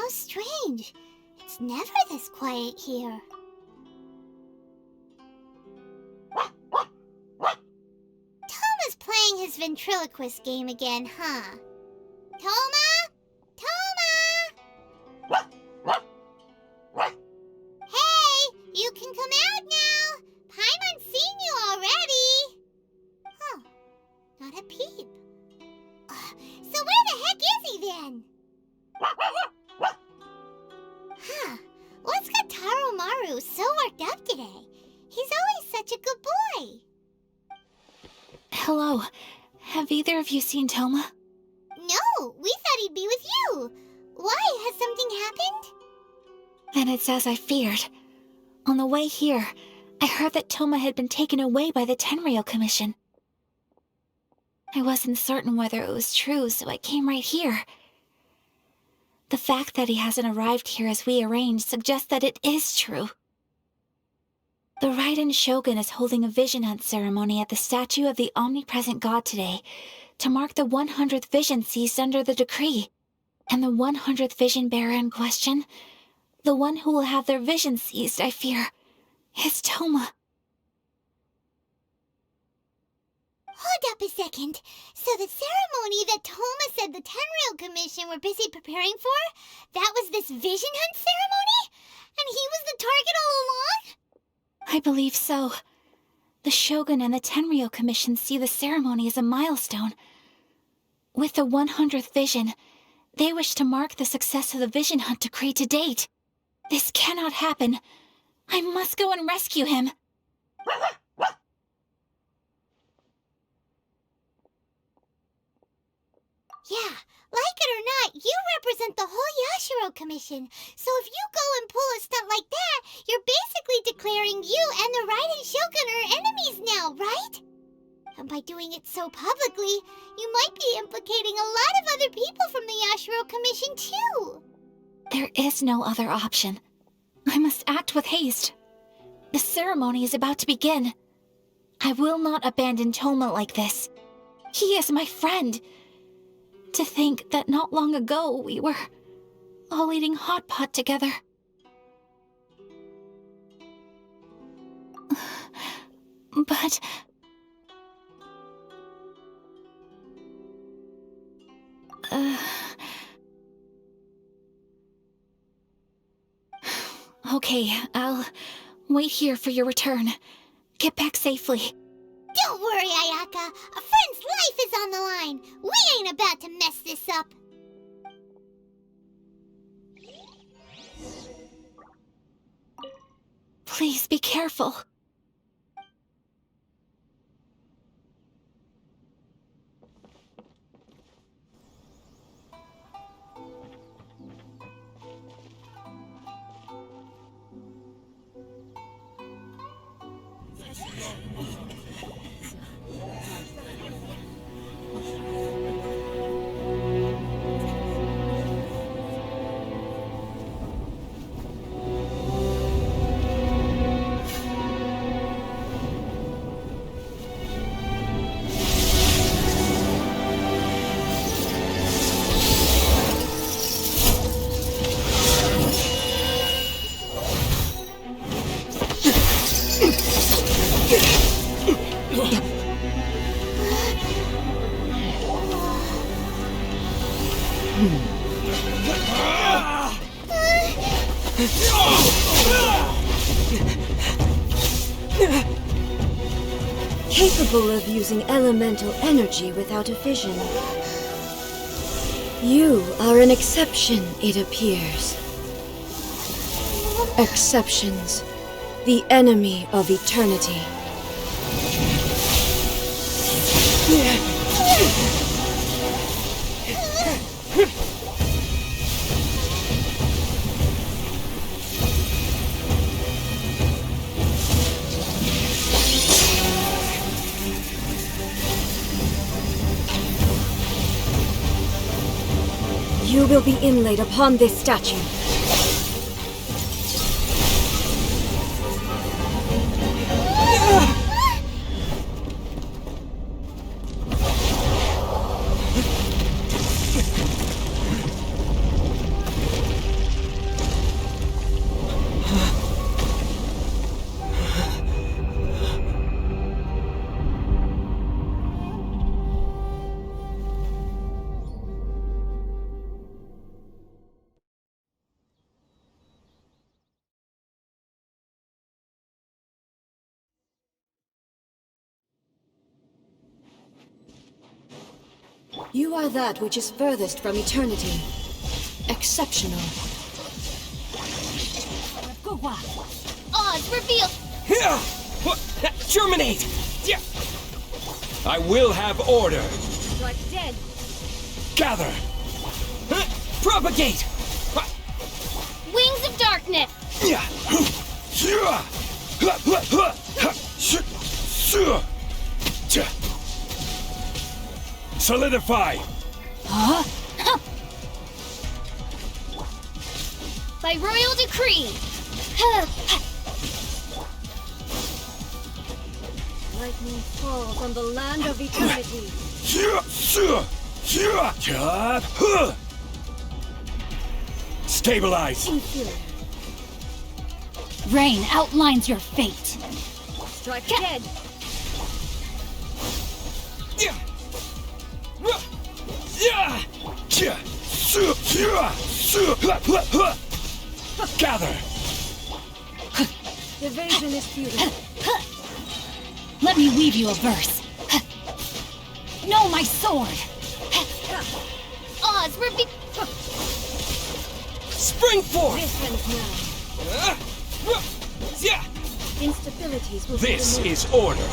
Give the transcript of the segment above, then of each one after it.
strange. It's never this quiet here. Toma's playing his ventriloquist game again, huh? Toma? Toma! Hey, you can come out now. Paimon's seen you already. Huh, not a peep. So where the heck is he then? Huh, what's got Taro Maru so worked up today? He's always such a good boy. Hello. Have either of you seen Toma? No, we thought he'd be with you. Why? Has something happened? Then it's as I feared. On the way here, I heard that Toma had been taken away by the Tenryou Commission. I wasn't certain whether it was true, so I came right here. The fact that he hasn't arrived here as we arranged suggests that it is true. The Raiden Shogun is holding a vision hunt ceremony at the statue of the omnipresent god today to mark the 100th vision seized under the decree. And the 100th vision bearer in question, the one who will have their vision seized, I fear, is Toma. Hold up a second. So the ceremony that Toma said the Tenryou Commission were busy preparing for, that was this vision hunt ceremony? And he was the target all along? I believe so. The Shogun and the Tenryou Commission see the ceremony as a milestone. With the 100th vision, they wish to mark the success of the vision hunt decree to date. This cannot happen. I must go and rescue him. Yeah, like it or not, you represent the whole Yashiro Commission. So if you go and pull a stunt like that, you're basically declaring you and the Raiden Shogun are enemies now, right? And by doing it so publicly, you might be implicating a lot of other people from the Yashiro Commission too. There is no other option. I must act with haste. The ceremony is about to begin. I will not abandon Toma like this. He is my friend. To think that not long ago we were all eating hot pot together. But... Okay, I'll wait here for your return. Get back safely. Don't worry, Ayaka. A friend's life is on the line. We ain't about to mess this up. Please be careful. Capable of using elemental energy without a vision. You are an exception, it appears. Exceptions, the enemy of eternity. You will be inlaid upon this statue. You are that which is furthest from eternity. Exceptional. Oz, reveal. Yeah! Germinate! Yeah! I will have order. Strike dead. Gather! Propagate! Wings of darkness. Yeah! Solidify! By royal decree. Lightning falls on the land of eternity. Stabilize! Inferior. Rain outlines your fate. Strike dead. Gather! Evasion is futile. Let me weave you a verse. Know my sword. Oz, reveal. Spring forth! This ends now. Instabilities will be This removed. is order.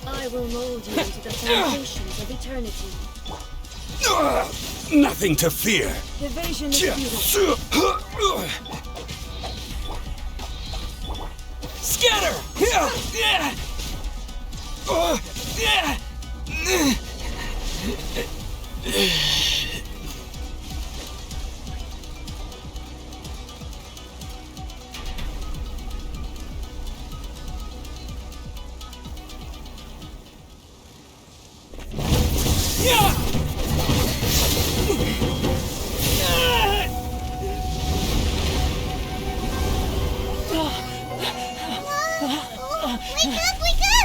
I will mold you into the foundations of eternity. Nothing to fear. Evasion is futile. Scatter! Wake up, wake up!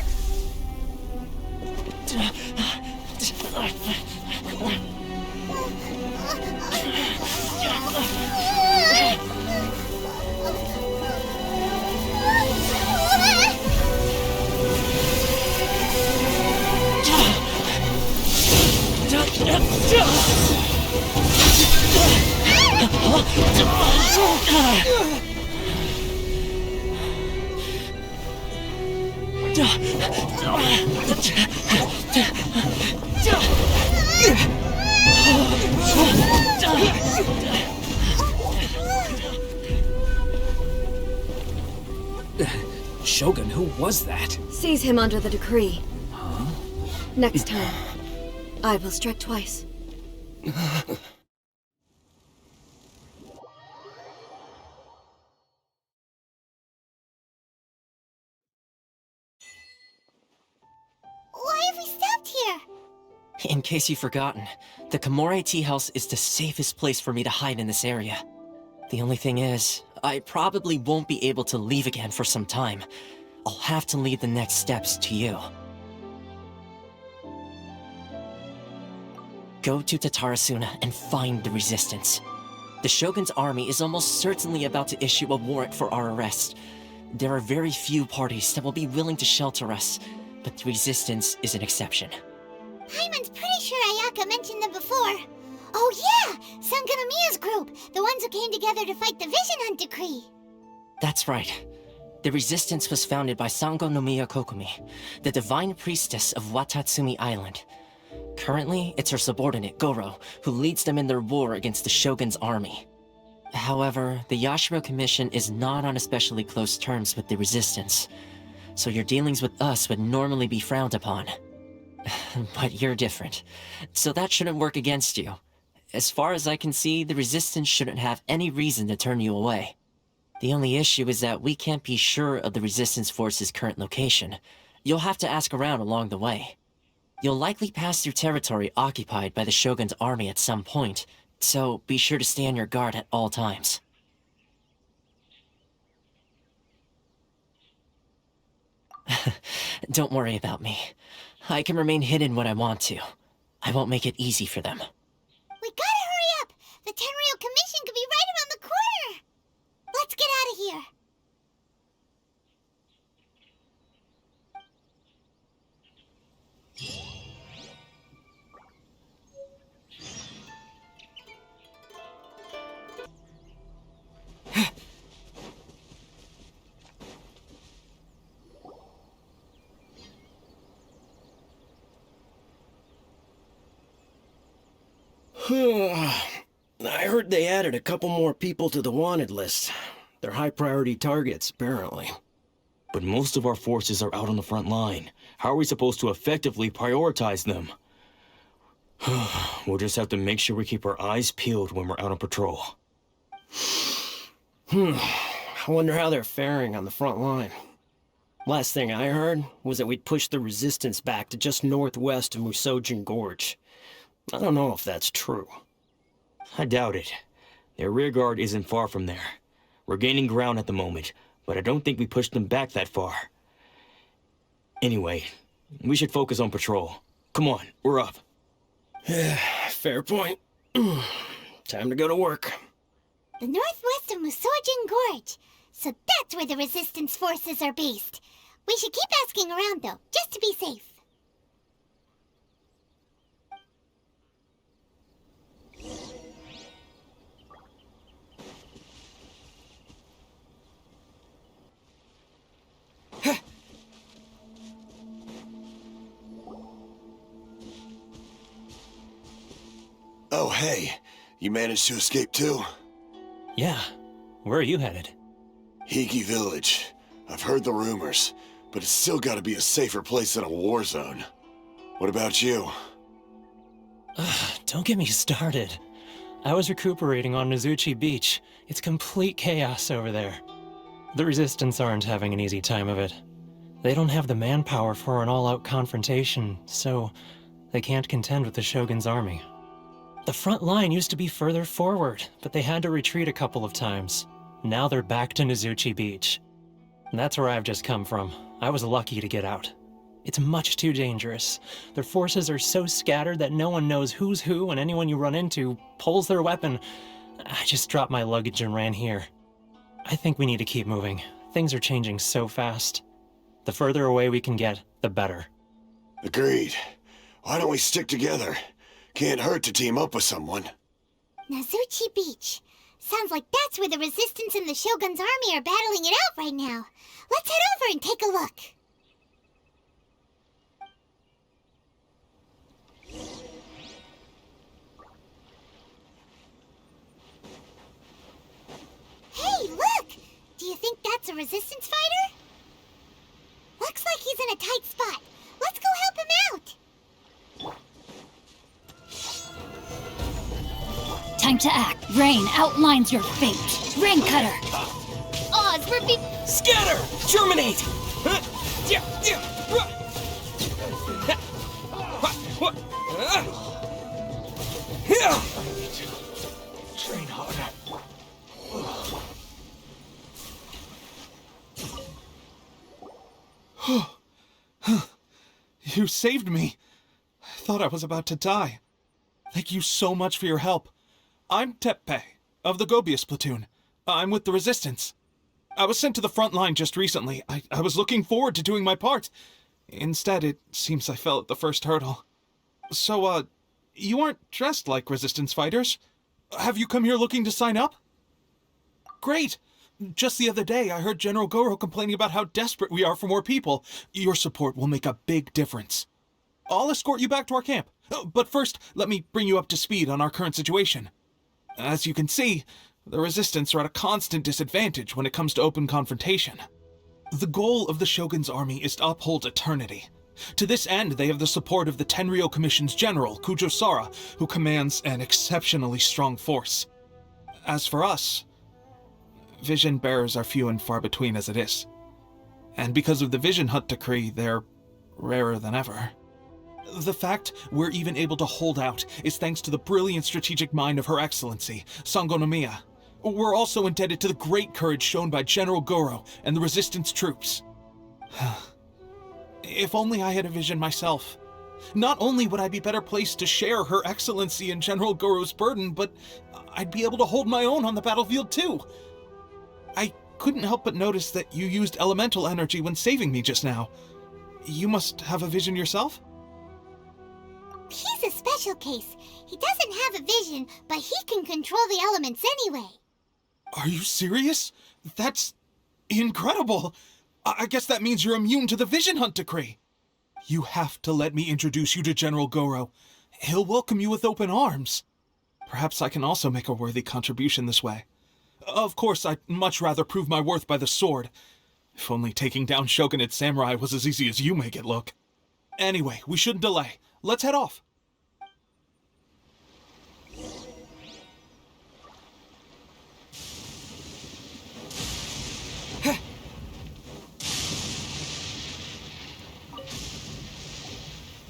Shogun, who was that? Seize him under the decree. Next time, I will strike twice. Why have we stopped here? In case you've forgotten, the Komore Tea House is the safest place for me to hide in this area. The only thing is, I probably won't be able to leave again for some time. I'll have to leave the next steps to you. Go to Tatarasuna and find the Resistance. The Shogun's army is almost certainly about to issue a warrant for our arrest. There are very few parties that will be willing to shelter us, but the Resistance is an exception. Paimon's pretty sure Ayaka mentioned them before. Oh yeah! Sangonomiya's group! The ones who came together to fight the Vision Hunt Decree! That's right. The Resistance was founded by Sangonomiya Kokumi, the divine priestess of Watatsumi Island. Currently, it's her subordinate, Goro, who leads them in their war against the Shogun's army. However, the Yashiro Commission is not on especially close terms with the Resistance, so your dealings with us would normally be frowned upon. But you're different, so that shouldn't work against you. As far as I can see, the Resistance shouldn't have any reason to turn you away. The only issue is that we can't be sure of the Resistance Force's current location. You'll have to ask around along the way. You'll likely pass through territory occupied by the Shogun's army at some point, so be sure to stay on your guard at all times. Don't worry about me. I can remain hidden when I want to. I won't make it easy for them. We gotta hurry up! The Tenryou Commission could be right around the corner! Let's get out of here! I heard they added a couple more people to the wanted list. They're high-priority targets, apparently. But most of our forces are out on the front line. How are we supposed to effectively prioritize them? We'll just have to make sure we keep our eyes peeled when we're out on patrol. I wonder how they're faring on the front line. Last thing I heard was that we'd pushed the resistance back to just northwest of Musojin Gorge. I don't know if that's true. I doubt it. Their rearguard isn't far from there. We're gaining ground at the moment, but I don't think we pushed them back that far. Anyway, we should focus on patrol. Come on, we're up. Fair point. Time to go to work. The northwest of Musojin Gorge. So that's where the resistance forces are based. We should keep asking around, though, just to be safe. Oh, hey. You managed to escape too? Yeah. Where are you headed? Higi Village. I've heard the rumors, but it's still gotta be a safer place than a war zone. What about you? Don't get me started. I was recuperating on Nizuchi Beach. It's complete chaos over there. The Resistance aren't having an easy time of it. They don't have the manpower for an all-out confrontation, so they can't contend with the Shogun's army. The front line used to be further forward, but they had to retreat a couple of times. Now they're back to Nizuchi Beach. That's where I've just come from. I was lucky to get out. It's much too dangerous. Their forces are so scattered that no one knows who's who, and anyone you run into pulls their weapon. I just dropped my luggage and ran here. I think we need to keep moving. Things are changing so fast. The further away we can get, the better. Agreed. Why don't we stick together? Can't hurt to team up with someone. Nizuchi Beach. Sounds like that's where the Resistance and the Shogun's army are battling it out right now. Let's head over and take a look. Hey, look! Do you think that's a Resistance fighter? Looks like he's in a tight spot. Let's go help him out! Time to act. Rain outlines your fate. Rain Cutter. Oz, we're Scatter! Germinate! Train harder. You saved me. I thought I was about to die. Thank you so much for your help. I'm Teppei, of the Gobius platoon. I'm with the Resistance. I was sent to the front line just recently. I was looking forward to doing my part. Instead, it seems I fell at the first hurdle. So, you aren't dressed like Resistance fighters? Have you come here looking to sign up? Great! Just the other day, I heard General Goro complaining about how desperate we are for more people. Your support will make a big difference. I'll escort you back to our camp. But first, let me bring you up to speed on our current situation. As you can see, the Resistance are at a constant disadvantage when it comes to open confrontation. The goal of the Shogun's army is to uphold eternity. To this end, they have the support of the Tenryou Commission's general, Kujosara, who commands an exceptionally strong force. As for us, vision bearers are few and far between as it is. And because of the Vision Hut decree, they're rarer than ever. The fact we're even able to hold out is thanks to the brilliant strategic mind of Her Excellency, Sango Nomiya. We're also indebted to the great courage shown by General Goro and the Resistance troops. If only I had a vision myself. Not only would I be better placed to share Her Excellency and General Goro's burden, but I'd be able to hold my own on the battlefield too. I couldn't help but notice that you used elemental energy when saving me just now. You must have a vision yourself? He's a special case. He doesn't have a vision, but he can control the elements anyway. Are you serious? That's incredible. I guess that means you're immune to the Vision Hunt decree. You have to let me introduce you to General Goro. He'll welcome you with open arms. Perhaps I can also make a worthy contribution this way. Of course, I'd much rather prove my worth by the sword. If only taking down Shogunate Samurai was as easy as you make it look. Anyway, we shouldn't delay. Let's head off.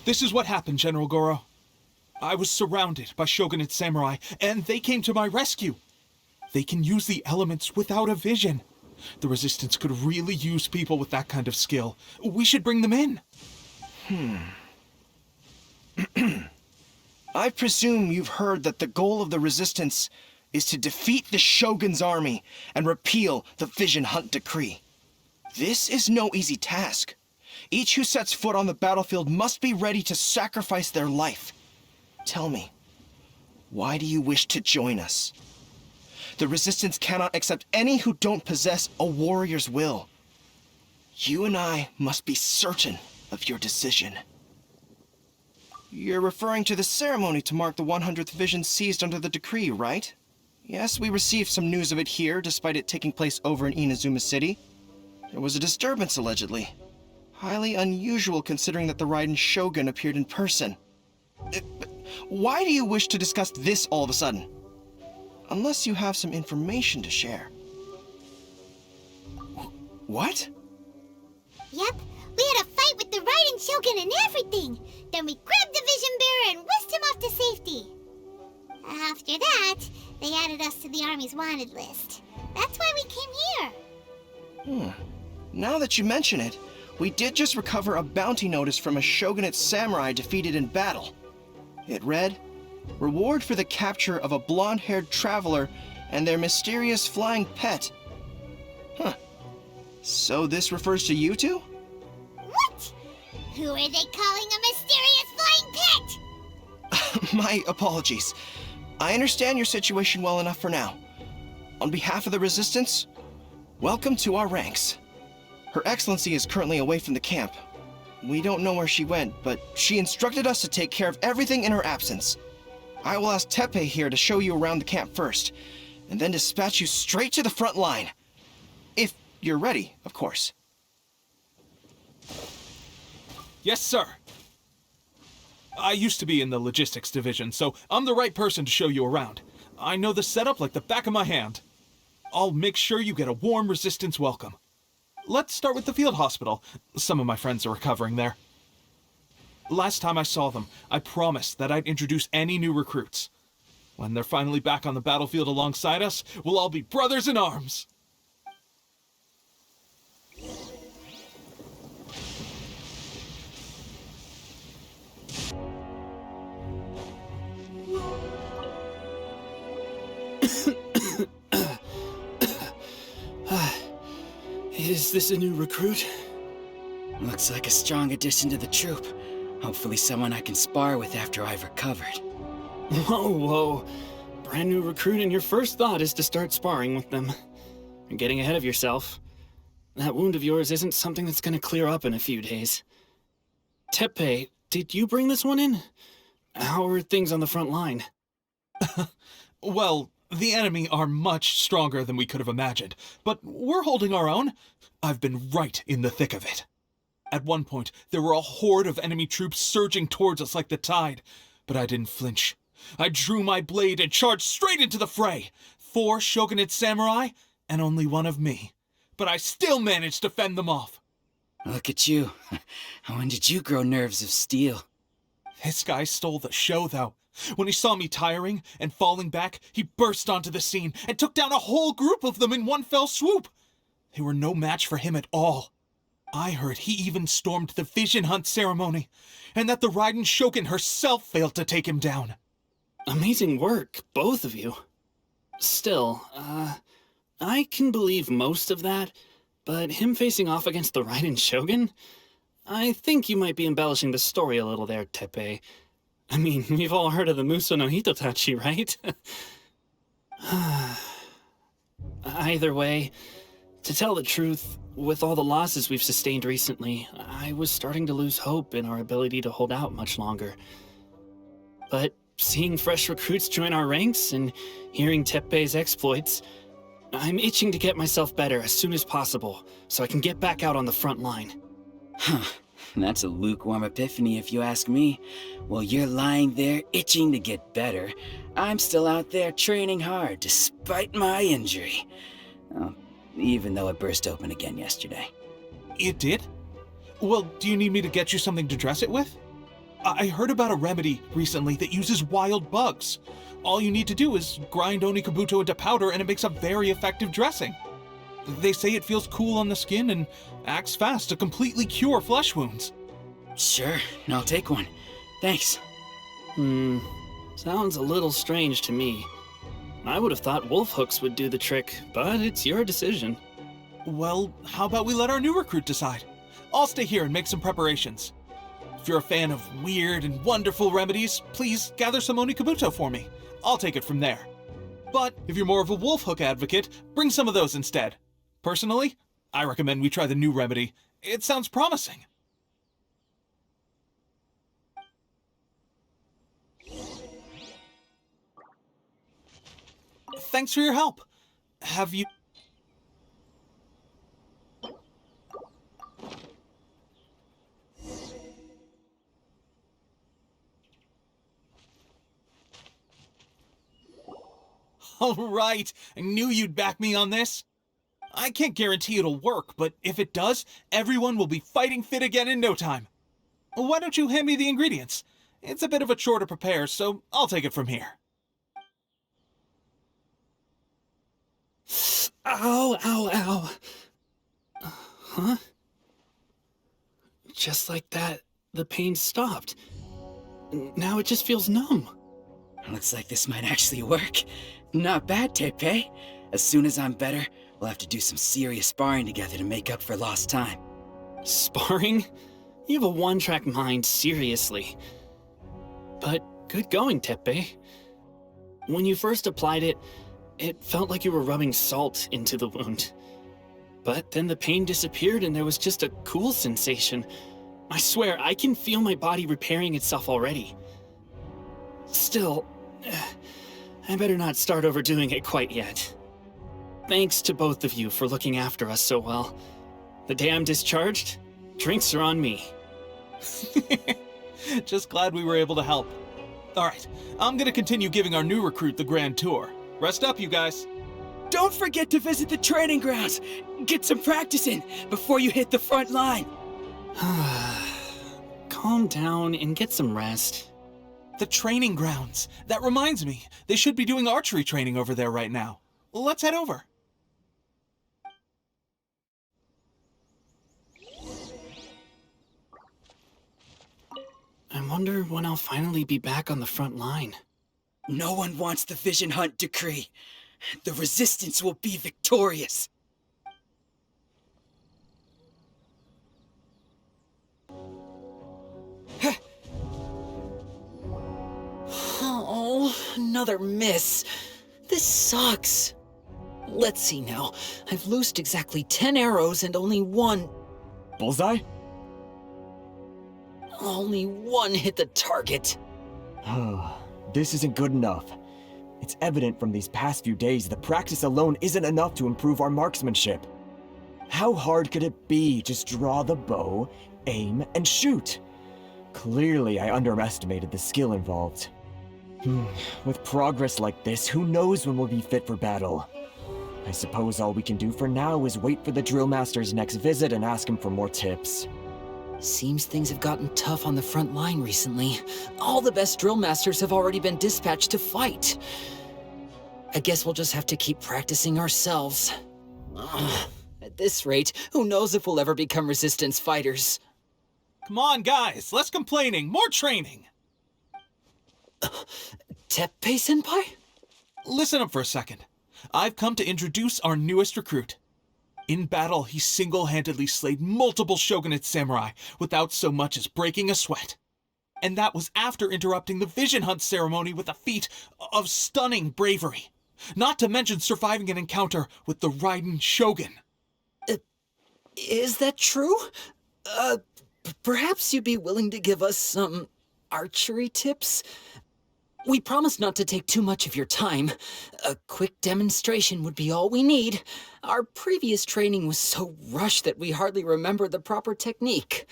This is what happened, General Goro. I was surrounded by Shogunate Samurai, and they came to my rescue. They can use the elements without a vision. The Resistance could really use people with that kind of skill. We should bring them in. I presume you've heard that the goal of the Resistance is to defeat the Shogun's army and repeal the Vision Hunt decree. This is no easy task. Each who sets foot on the battlefield must be ready to sacrifice their life. Tell me, why do you wish to join us? The Resistance cannot accept any who don't possess a warrior's will. You and I must be certain of your decision. You're referring to the ceremony to mark the 100th vision seized under the decree, right? Yes, we received some news of it here, despite it taking place over in Inazuma City. There was a disturbance, allegedly. Highly unusual considering that the Raiden Shogun appeared in person. Why do you wish to discuss this all of a sudden? Unless you have some information to share. What? Yep, we had a fight with the Raiden Shogun and everything. Then we grabbed the Vision Bearer and whisked him off to safety. After that, they added us to the Army's wanted list. That's why we came here. Now that you mention it, we did just recover a bounty notice from a Shogunate samurai defeated in battle. It read, "Reward for the capture of a blonde-haired traveler and their mysterious flying pet." So this refers to you two? What? Who are they calling a mysterious flying pet? My apologies. I understand your situation well enough for now. On behalf of the Resistance, welcome to our ranks. Her Excellency is currently away from the camp. We don't know where she went, but she instructed us to take care of everything in her absence. I will ask Teppei here to show you around the camp first, and then dispatch you straight to the front line. If you're ready, of course. Yes, sir. I used to be in the logistics division, so I'm the right person to show you around. I know the setup like the back of my hand. I'll make sure you get a warm Resistance welcome. Let's start with the field hospital. Some of my friends are recovering there. Last time I saw them, I promised that I'd introduce any new recruits. When they're finally back on the battlefield alongside us, we'll all be brothers in arms. Is this a new recruit? Looks like a strong addition to the troop. Hopefully someone I can spar with after I've recovered. Whoa. Brand new recruit and your first thought is to start sparring with them. You're getting ahead of yourself. That wound of yours isn't something that's gonna clear up in a few days. Teppei, did you bring this one in? How are things on the front line? Well, the enemy are much stronger than we could have imagined, but we're holding our own. I've been right in the thick of it. At one point, there were a horde of enemy troops surging towards us like the tide, but I didn't flinch. I drew my blade and charged straight into the fray. 4 Shogunate samurai, and only 1 of me. But I still managed to fend them off. Look at you. When did you grow nerves of steel? This guy stole the show, though. When he saw me tiring and falling back, he burst onto the scene and took down a whole group of them in one fell swoop. They were no match for him at all. I heard he even stormed the vision hunt ceremony, and that the Raiden Shogun herself failed to take him down. Amazing work, both of you. Still, I can believe most of that, but him facing off against the Raiden Shogun? I think you might be embellishing the story a little there, Teppei. I mean, we've all heard of the Muso no Hitotachi, right? Either way, to tell the truth, with all the losses we've sustained recently, I was starting to lose hope in our ability to hold out much longer. But seeing fresh recruits join our ranks and hearing Teppei's exploits, I'm itching to get myself better as soon as possible, so I can get back out on the front line. Huh. That's a lukewarm epiphany if you ask me. While you're lying there itching to get better, I'm still out there training hard despite my injury. Even though it burst open again yesterday. It did? Well, do you need me to get you something to dress it with? I heard about a remedy recently that uses wild bugs. All you need to do is grind Onikabuto into powder and it makes a very effective dressing. They say it feels cool on the skin and acts fast to completely cure flesh wounds. Sure, I'll take one. Thanks. Sounds a little strange to me. I would have thought wolf hooks would do the trick, but it's your decision. Well, how about we let our new recruit decide? I'll stay here and make some preparations. If you're a fan of weird and wonderful remedies, please gather some Onikabuto for me. I'll take it from there. But if you're more of a wolf hook advocate, bring some of those instead. Personally, I recommend we try the new remedy. It sounds promising. Thanks for your help. Have you... All right, I knew you'd back me on this. I can't guarantee it'll work, but if it does, everyone will be fighting fit again in no time. Why don't you hand me the ingredients? It's a bit of a chore to prepare, so I'll take it from here. Ow, ow, ow. Huh? Just like that, the pain stopped. Now it just feels numb. Looks like this might actually work. Not bad, Teppei. As soon as I'm better, we'll have to do some serious sparring together to make up for lost time. Sparring? You have a one-track mind, seriously. But good going, Teppei. When you first applied it, it felt like you were rubbing salt into the wound. But then the pain disappeared and there was just a cool sensation. I swear, I can feel my body repairing itself already. Still, I better not start overdoing it quite yet. Thanks to both of you for looking after us so well. The day I'm discharged, drinks are on me. Just glad we were able to help. Alright, I'm gonna continue giving our new recruit the grand tour. Rest up, you guys. Don't forget to visit the training grounds. Get some practice in before you hit the front line. Calm down and get some rest. The training grounds. That reminds me, they should be doing archery training over there right now. Let's head over. I wonder when I'll finally be back on the front line. No one wants the Vision Hunt decree. The Resistance will be victorious. Oh, another miss. This sucks. Let's see now. I've loosed exactly 10 arrows and only one... Bullseye? Only one hit the target. This isn't good enough. It's evident from these past few days that practice alone isn't enough to improve our marksmanship. How hard could it be? Just draw the bow, aim, and shoot. Clearly, I underestimated the skill involved. With progress like this, who knows when we'll be fit for battle? I suppose all we can do for now is wait for the drill master's next visit and ask him for more tips. Seems things have gotten tough on the front line recently. All the best drill masters have already been dispatched to fight. I guess we'll just have to keep practicing ourselves. At this rate, who knows if we'll ever become Resistance fighters. Come on, guys, less complaining, more training! Teppei-senpai? Listen up for a second. I've come to introduce our newest recruit. In battle, he single-handedly slayed multiple shogunate samurai without so much as breaking a sweat. And that was after interrupting the vision hunt ceremony with a feat of stunning bravery. Not to mention surviving an encounter with the Raiden Shogun. Is that true? Perhaps you'd be willing to give us some archery tips? We promise not to take too much of your time. A quick demonstration would be all we need. Our previous training was so rushed that we hardly remember the proper technique.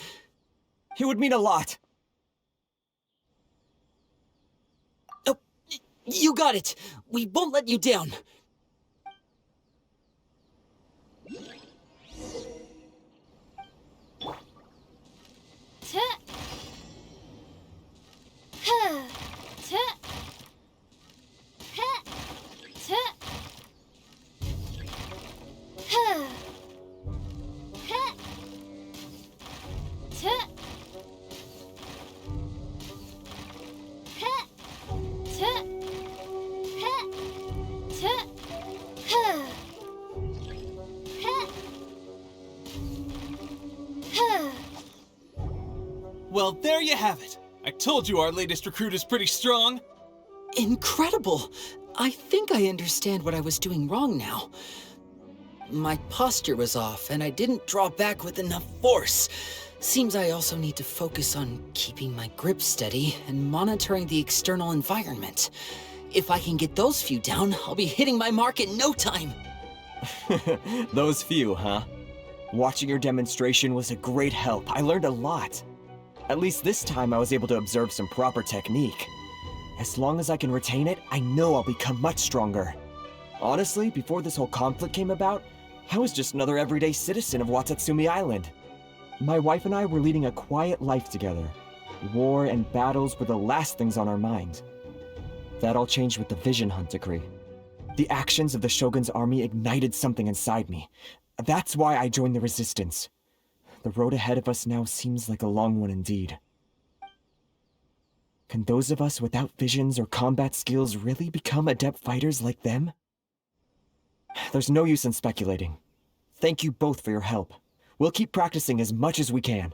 It would mean a lot. Oh, you got it. We won't let you down. Well, there you have it. I told you our latest recruit is pretty strong. Incredible! I think I understand what I was doing wrong now. My posture was off, and I didn't draw back with enough force. Seems I also need to focus on keeping my grip steady and monitoring the external environment. If I can get those few down, I'll be hitting my mark in no time. Those few, huh? Watching your demonstration was a great help. I learned a lot. At least this time I was able to observe some proper technique. As long as I can retain it, I know I'll become much stronger. Honestly, before this whole conflict came about, I was just another everyday citizen of Watatsumi Island. My wife and I were leading a quiet life together. War and battles were the last things on our mind. That all changed with the Vision Hunt decree. The actions of the Shogun's army ignited something inside me. That's why I joined the Resistance. The road ahead of us now seems like a long one indeed. Can those of us without visions or combat skills really become adept fighters like them? There's no use in speculating. Thank you both for your help. We'll keep practicing as much as we can.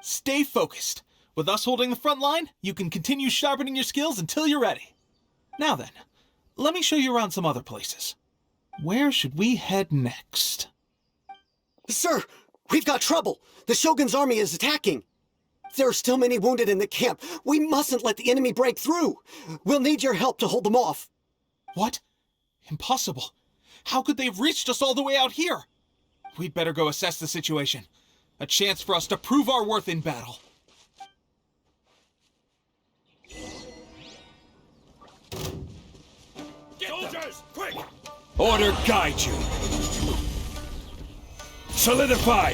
Stay focused. With us holding the front line, you can continue sharpening your skills until you're ready. Now then, let me show you around some other places. Where should we head next? Sir, we've got trouble. The Shogun's army is attacking. There are still many wounded in the camp. We mustn't let the enemy break through. We'll need your help to hold them off. What? Impossible. How could they have reached us all the way out here? We'd better go assess the situation. A chance for us to prove our worth in battle. Soldiers, quick! Order guide you. Solidify!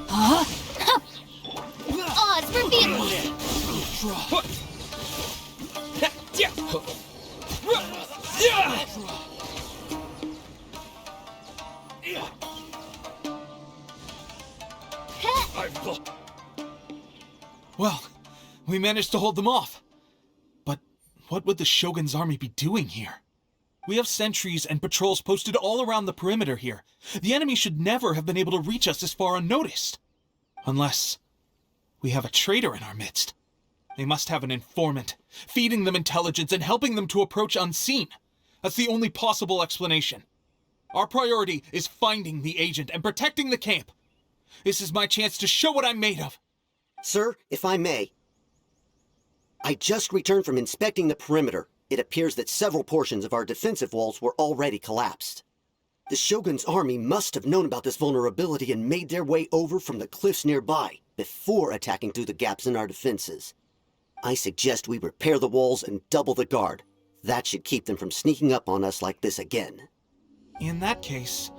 Huh? Odds for being... Well, we managed to hold them off. But what would the Shogun's army be doing here? We have sentries and patrols posted all around the perimeter here. The enemy should never have been able to reach us this far unnoticed. Unless we have a traitor in our midst. They must have an informant, feeding them intelligence and helping them to approach unseen. That's the only possible explanation. Our priority is finding the agent and protecting the camp. This is my chance to show what I'm made of. Sir, if I may. I just returned from inspecting the perimeter. It appears that several portions of our defensive walls were already collapsed. The Shogun's army must have known about this vulnerability and made their way over from the cliffs nearby before attacking through the gaps in our defenses. I suggest we repair the walls and double the guard. That should keep them from sneaking up on us like this again. In that case...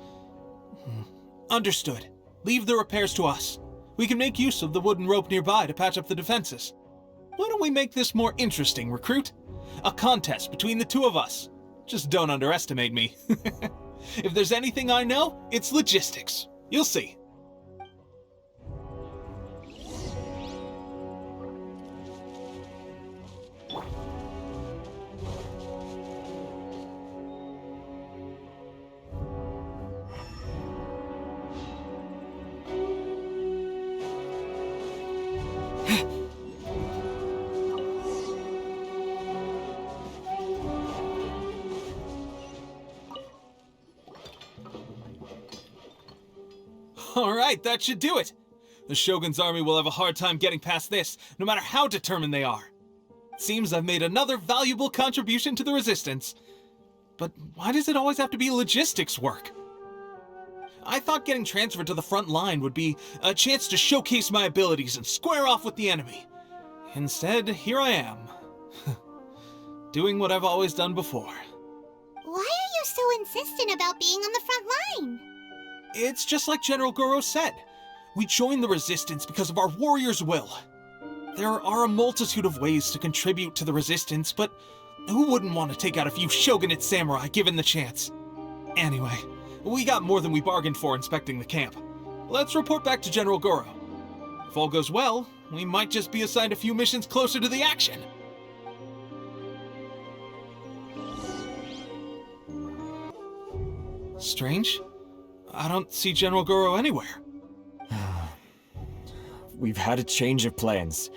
Understood. Leave the repairs to us. We can make use of the wooden rope nearby to patch up the defenses. Why don't we make this more interesting, recruit? A contest between the two of us. Just don't underestimate me. If there's anything I know, it's logistics. You'll see. Alright, that should do it. The Shogun's army will have a hard time getting past this, no matter how determined they are. It seems I've made another valuable contribution to the Resistance. But why does it always have to be logistics work? I thought getting transferred to the front line would be a chance to showcase my abilities and square off with the enemy. Instead, here I am. Doing what I've always done before. Why are you so insistent about being on the front line? It's just like General Goro said. We joined the Resistance because of our warrior's will. There are a multitude of ways to contribute to the Resistance, but who wouldn't want to take out a few shogunate samurai given the chance? Anyway, we got more than we bargained for inspecting the camp. Let's report back to General Goro. If all goes well, we might just be assigned a few missions closer to the action. Strange. I don't see General Goro anywhere. We've had a change of plans.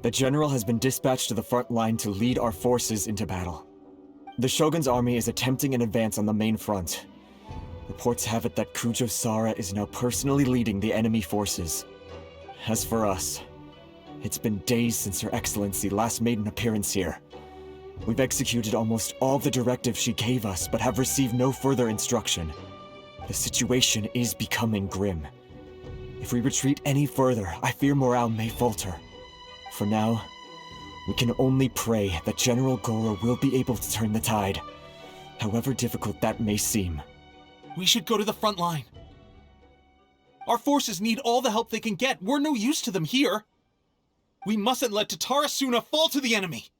The general has been dispatched to the front line to lead our forces into battle. The Shogun's army is attempting an advance on the main front. Reports have it that Kujo Sara is now personally leading the enemy forces. As for us, it's been days since Her Excellency last made an appearance here. We've executed almost all the directives she gave us, but have received no further instruction. The situation is becoming grim. If we retreat any further, I fear morale may falter. For now, we can only pray that General Goro will be able to turn the tide, however difficult that may seem. We should go to the front line. Our forces need all the help they can get. We're no use to them here. We mustn't let Tatara Suna fall to the enemy.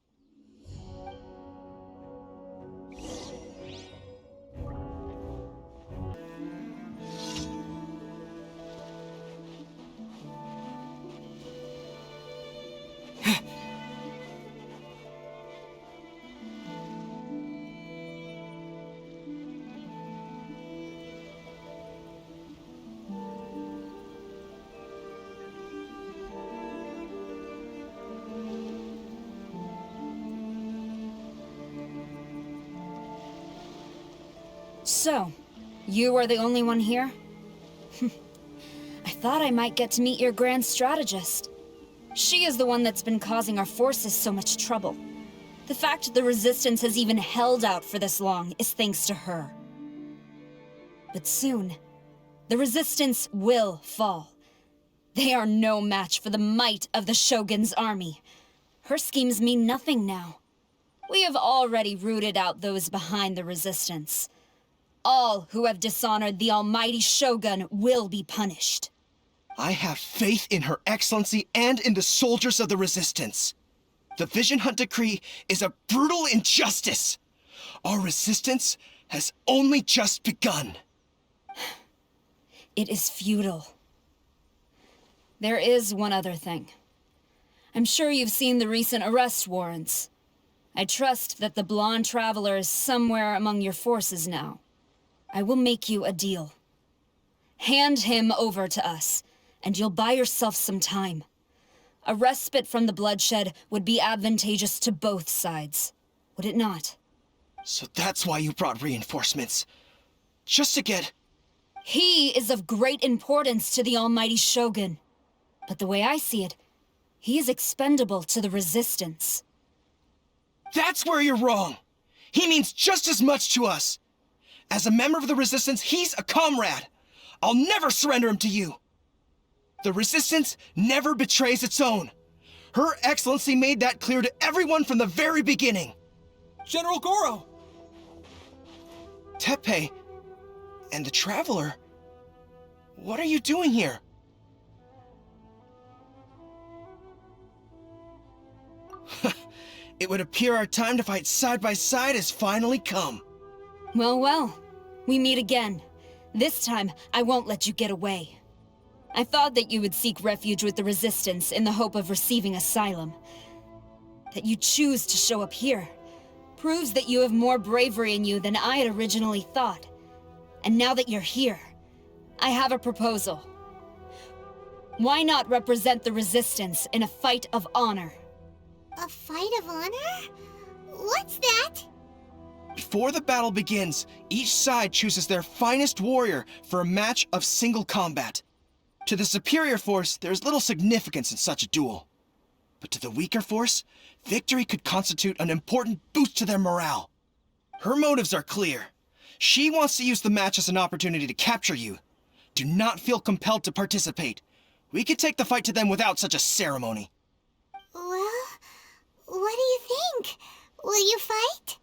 So, you are the only one here? I thought I might get to meet your grand strategist. She is the one that's been causing our forces so much trouble. The fact the Resistance has even held out for this long is thanks to her. But soon, the Resistance will fall. They are no match for the might of the Shogun's army. Her schemes mean nothing now. We have already rooted out those behind the Resistance. All who have dishonored the almighty Shogun will be punished. I have faith in Her Excellency and in the soldiers of the Resistance. The Vision Hunt Decree is a brutal injustice. Our resistance has only just begun. It is futile. There is one other thing. I'm sure you've seen the recent arrest warrants. I trust that the blonde traveler is somewhere among your forces now. I will make you a deal. Hand him over to us, and you'll buy yourself some time. A respite from the bloodshed would be advantageous to both sides, would it not? So that's why you brought reinforcements. Just to get... He is of great importance to the almighty Shogun. But the way I see it, he is expendable to the Resistance. That's where you're wrong! He means just as much to us! As a member of the Resistance, he's a comrade! I'll never surrender him to you! The Resistance never betrays its own. Her Excellency made that clear to everyone from the very beginning. General Goro! Teppei and the Traveler, what are you doing here? It would appear our time to fight side by side has finally come. Well, well. We meet again. This time, I won't let you get away. I thought that you would seek refuge with the Resistance in the hope of receiving asylum. That you choose to show up here proves that you have more bravery in you than I had originally thought. And now that you're here, I have a proposal. Why not represent the Resistance in a fight of honor? A fight of honor? What's that? Before the battle begins, each side chooses their finest warrior for a match of single combat. To the superior force, there is little significance in such a duel. But to the weaker force, victory could constitute an important boost to their morale. Her motives are clear. She wants to use the match as an opportunity to capture you. Do not feel compelled to participate. We could take the fight to them without such a ceremony. Well, what do you think? Will you fight?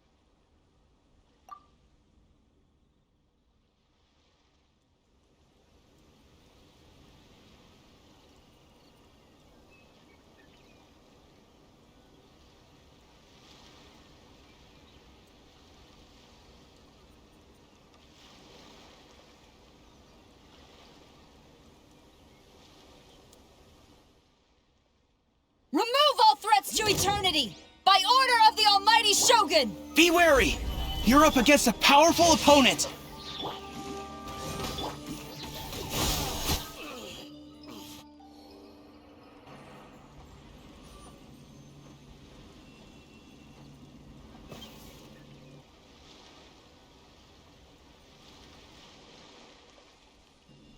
Remove all threats to eternity! By order of the Almighty Shogun! Be wary! You're up against a powerful opponent!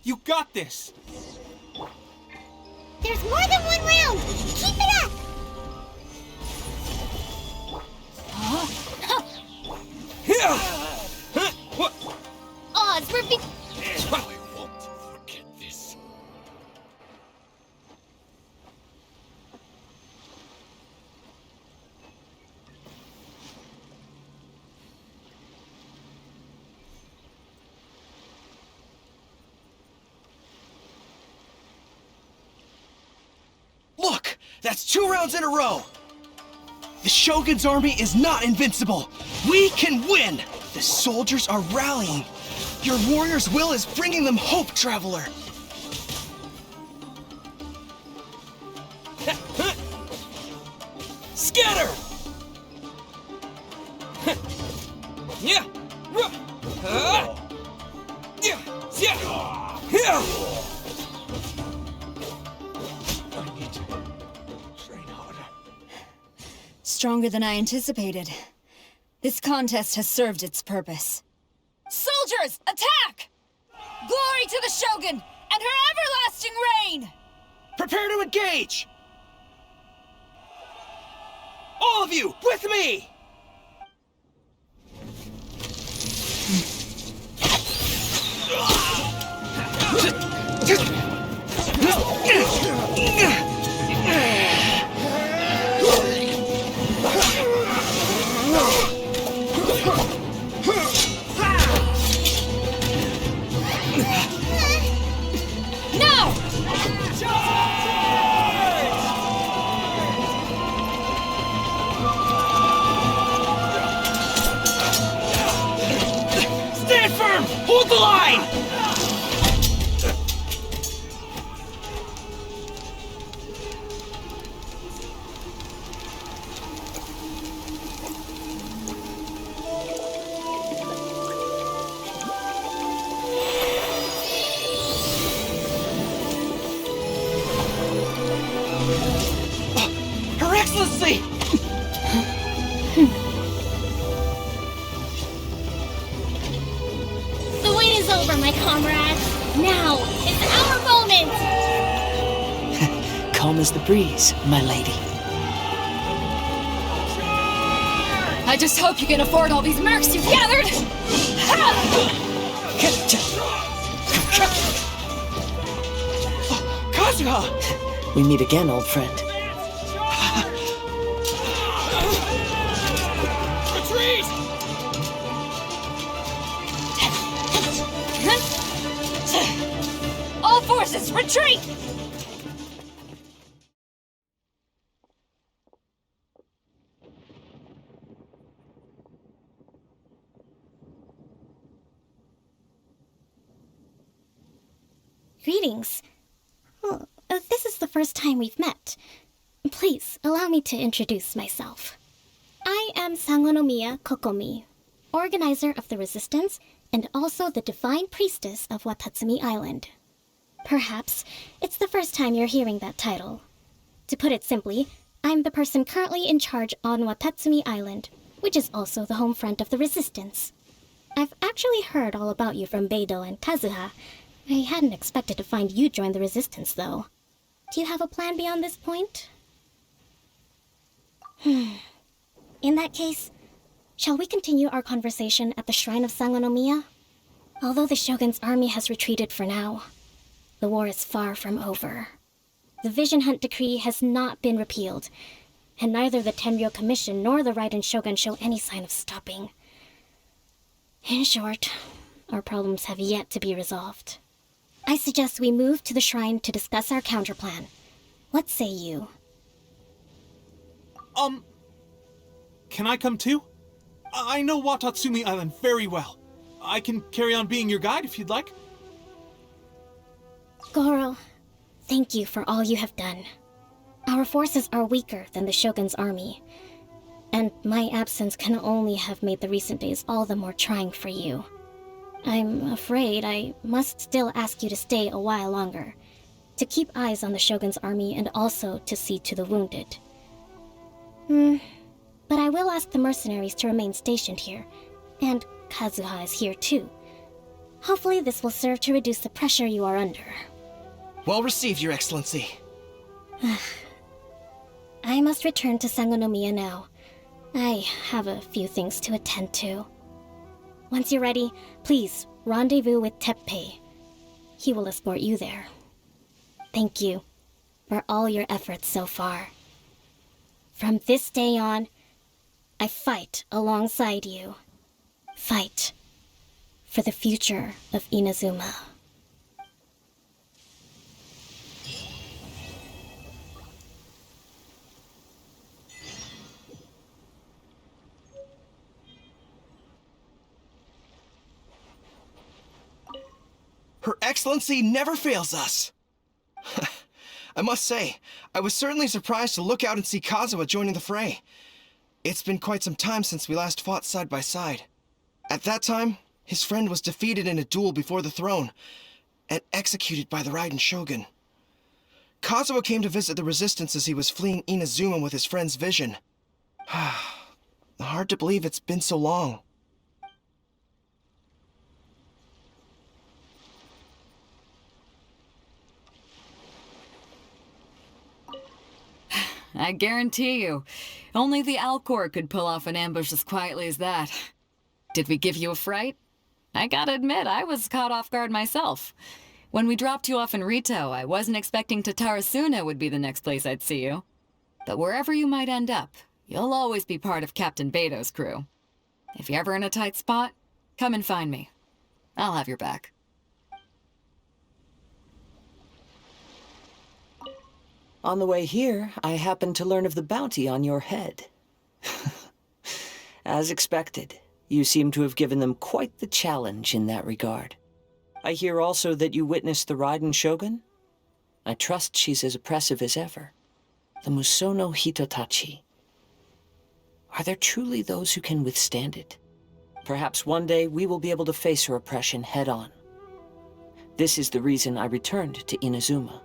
You got this! There's more than one round! Keep it up! Oz, we're be- I won't forget this. Look! That's 2 rounds in a row! The Shogun's army is not invincible! We can win! The soldiers are rallying! Your warrior's will is bringing them hope, Traveler! Scatter! Yeah! Stronger than I anticipated. This contest has served its purpose. Soldiers, attack! Glory to the Shogun and her everlasting reign! Prepare to engage! All of you, with me! Now! Stand firm! Hold the line! Her Excellency! The wait is over, my comrades. Now is our moment! Calm as the breeze, my lady. I just hope you can afford all these mercs you've gathered! Kazuha! We meet again, old friend. Retreat! All forces, retreat! Greetings. Well, this is the first time we've met. Please, allow me to introduce myself. I am Sangonomiya Kokomi, organizer of the Resistance and also the Divine Priestess of Watatsumi Island. Perhaps it's the first time you're hearing that title. To put it simply, I'm the person currently in charge on Watatsumi Island, which is also the home front of the Resistance. I've actually heard all about you from Beidou and Kazuha. I hadn't expected to find you join the Resistance, though. Do you have a plan beyond this point? In that case, shall we continue our conversation at the Shrine of Sangonomiya? Although the Shogun's army has retreated for now, the war is far from over. The Vision Hunt Decree has not been repealed, and neither the Tenryou Commission nor the Raiden Shogun show any sign of stopping. In short, our problems have yet to be resolved. I suggest we move to the shrine to discuss our counterplan. What say you? Can I come too? I know Watatsumi Island very well. I can carry on being your guide if you'd like. Goro, thank you for all you have done. Our forces are weaker than the Shogun's army, and my absence can only have made the recent days all the more trying for you. I'm afraid I must still ask you to stay a while longer, to keep eyes on the Shogun's army and also to see to the wounded. But I will ask the mercenaries to remain stationed here, and Kazuha is here too. Hopefully this will serve to reduce the pressure you are under. Well received, Your Excellency. I must return to Sangonomiya now. I have a few things to attend to. Once you're ready, please rendezvous with Teppei. He will escort you there. Thank you for all your efforts so far. From this day on, I fight alongside you. Fight for the future of Inazuma. Her Excellency never fails us. I must say, I was certainly surprised to look out and see Kazuha joining the fray. It's been quite some time since we last fought side by side. At that time, his friend was defeated in a duel before the throne, and executed by the Raiden Shogun. Kazuha came to visit the Resistance as he was fleeing Inazuma with his friend's vision. Hard to believe it's been so long. I guarantee you, only the Alcor could pull off an ambush as quietly as that. Did we give you a fright? I gotta admit, I was caught off guard myself. When we dropped you off in Rito, I wasn't expecting Tatarasuna would be the next place I'd see you. But wherever you might end up, you'll always be part of Captain Beidou's crew. If you're ever in a tight spot, come and find me. I'll have your back. On the way here, I happened to learn of the bounty on your head. As expected, you seem to have given them quite the challenge in that regard. I hear also that you witnessed the Raiden Shogun? I trust she's as oppressive as ever. The Musono Hitotachi. Are there truly those who can withstand it? Perhaps one day we will be able to face her oppression head-on. This is the reason I returned to Inazuma.